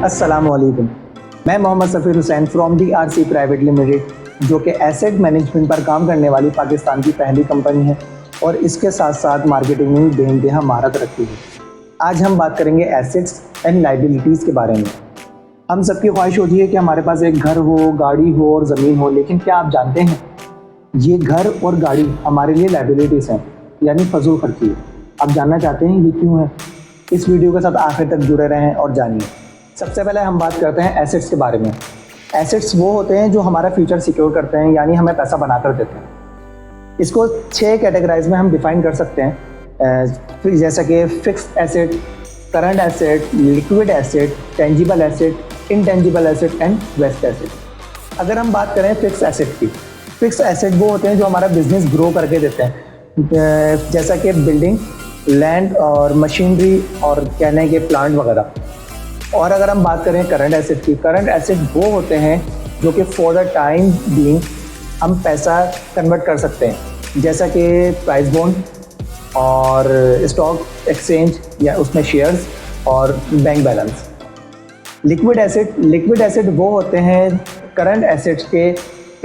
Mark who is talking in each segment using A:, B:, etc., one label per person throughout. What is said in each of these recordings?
A: अस्सलामुअलैकुम। मैं Mohammad Safeer Hussain from DRC private limited, जो कि एसेट मैनेजमेंट पर काम करने वाली पाकिस्तान की पहली कंपनी है और इसके साथ साथ मार्केटिंग में बेइंतहा महारत रखती है। आज हम बात करेंगे एसेट्स एंड लाइबिलिटीज़ के बारे में। हम सबकी ख्वाहिश होती है कि हमारे पास एक घर हो, गाड़ी हो और ज़मीन हो, लेकिन क्या आप जानते हैं ये घर और गाड़ी हमारे लिए लाइबिलिटीज़ हैं, यानी फजूल खर्ची है। आप जानना चाहते हैं ये क्यों है? इस वीडियो के साथ आखिर तक जुड़े रहें और जानिए। सबसे पहले हम बात करते हैं एसेट्स के बारे में। एसेट्स वो होते हैं जो हमारा फ्यूचर सिक्योर करते हैं, यानी हमें पैसा बनाकर देते हैं। इसको 6 कैटेगराइज में हम डिफाइन कर सकते हैं, जैसा कि fixed asset, current asset, liquid asset, tangible asset, intangible asset and waste asset. अगर हम बात करें फिक्स्ड एसेट की, फिक्स्ड एसेट वो होते हैं जो हमारा बिजनेस ग्रो करके देते हैं, जैसा कि बिल्डिंग, लैंड और मशीनरी और कहने के प्लांट वगैरह। और अगर हम बात करें करंट एसेट की, करंट एसेट वो होते हैं जो कि फॉर द टाइम बीइंग हम पैसा कन्वर्ट कर सकते हैं, जैसा कि प्राइस बॉन्ड और स्टॉक एक्सचेंज या उसमें शेयर्स और बैंक बैलेंस। लिक्विड एसेट वो होते हैं करंट एसेट्स के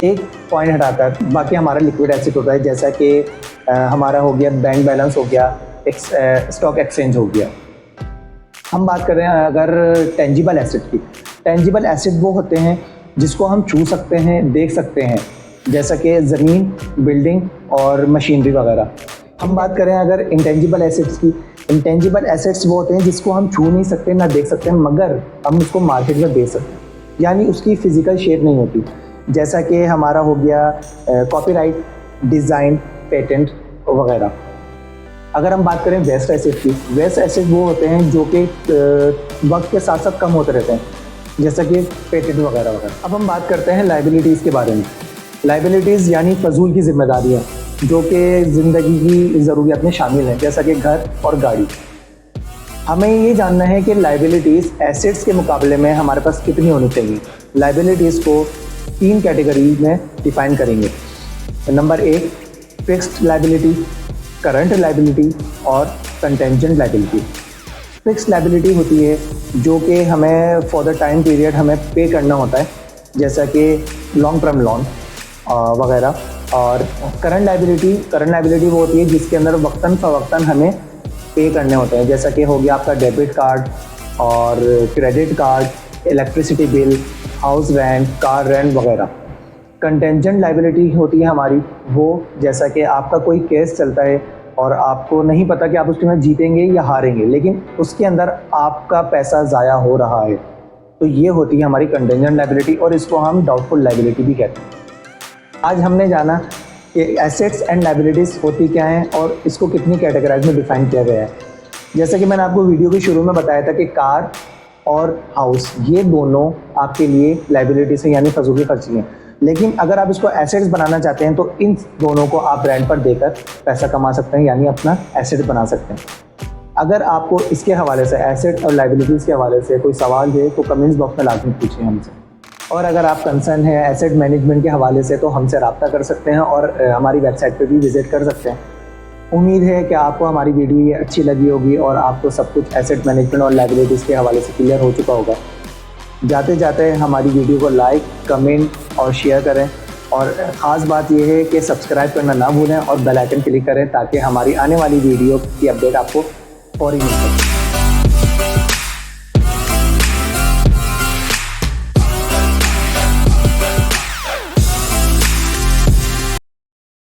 A: एक पॉइंट हटाकर बाकी हमारा लिक्विड एसेट होता है, जैसा कि हमारा हो गया बैंक बैलेंस, हो गया स्टॉक एक्सचेंज हो गया। हम बात करें अगर टेंजिबल एसेट की, टेंजिबल एसेट वो होते हैं जिसको हम छू सकते हैं, देख सकते हैं, जैसा कि ज़मीन, बिल्डिंग और मशीनरी वगैरह। हम बात करें अगर इंटेंजिबल एसेट्स की, इंटेंजिबल एसेट्स वो होते हैं जिसको हम छू नहीं सकते, ना देख सकते हैं, मगर हम उसको मार्केट में बेच सकते हैं, यानी उसकी फ़िज़िकल शेप नहीं होती, जैसा कि हमारा हो गया कॉपीराइट, डिज़ाइन, पेटेंट वगैरह। अगर हम बात करें वेस्ट एसेट की, वेस्ट एसेट वो होते हैं जो कि वक्त के साथ साथ कम होते रहते हैं, जैसा कि पेटेंट वगैरह वगैरह। अब हम बात करते हैं लाइबिलिटीज़ के बारे में। लाइबिलिटीज़ यानी फजूल की जिम्मेदारियाँ जो कि ज़िंदगी की ज़रूरियात में शामिल हैं, जैसा कि घर और गाड़ी। हमें ये जानना है कि लाइबिलिटीज़ एसेट्स के मुकाबले में हमारे पास कितनी होनी चाहिए। लाइबिलिटीज़ को 3 कैटेगरी में डिफ़ाइन करेंगे। Number 1 fixed liability, current liability और कंटेंजेंट लाइबिलिटी। फिक्स्ड लाइबिलिटी होती है जो कि हमें फॉर द टाइम पीरियड हमें पे करना होता है, जैसा कि लॉन्ग टर्म लोन वगैरह। और करंट लाइबिलिटी वो होती है जिसके अंदर वक्तन फ़वक्तन हमें पे करने होते हैं, जैसा कि हो गया आपका डेबिट कार्ड और credit card, electricity bill, house rent, car rent वगैरह। कंटेंजेंट लाइबिलिटी होती है हमारी वो, जैसा कि आपका कोई केस चलता है और आपको नहीं पता कि आप उसमें जीतेंगे या हारेंगे, लेकिन उसके अंदर आपका पैसा ज़ाया हो रहा है, तो ये होती है हमारी कंटेंजेंट लाइबिलिटी और इसको हम डाउटफुल लाइबिलिटी भी कहते हैं। आज हमने जाना कि एसेट्स एंड लाइबिलिटीज़ होती क्या हैं और इसको कितनी कैटेगराइज में डिफ़ाइन किया गया है। जैसा कि मैंने आपको वीडियो के शुरू में बताया था कि कार और हाउस ये दोनों आपके लिए लाइबिलिटीज़ हैं, यानी फजूल खर्ची हैं। लेकिन अगर आप इसको एसेट्स बनाना चाहते हैं तो इन दोनों को आप रेंट पर देकर पैसा कमा सकते हैं, यानी अपना एसेट बना सकते हैं। अगर आपको इसके हवाले से, एसेट और लाइबिलिटीज़ के हवाले से कोई सवाल है तो कमेंट्स बॉक्स में लाजमी पूछिए हमसे। और अगर आप कंसर्न है एसेट मैनेजमेंट के हवाले से तो हमसे रब्ता कर सकते हैं और हमारी वेबसाइट पर भी विज़िट कर सकते हैं। उम्मीद है कि आपको हमारी वीडियो ये अच्छी लगी होगी और आपको सब कुछ एसेट मैनेजमेंट और लाइबिलिटीज़ के हवाले से क्लियर हो चुका होगा। जाते जाते हमारी वीडियो को लाइक, कमेंट और शेयर करें, और ख़ास बात यह है कि सब्सक्राइब करना ना भूलें और बेल आइकन क्लिक करें ताकि हमारी आने वाली वीडियो की अपडेट आपको फौरी मिल सके।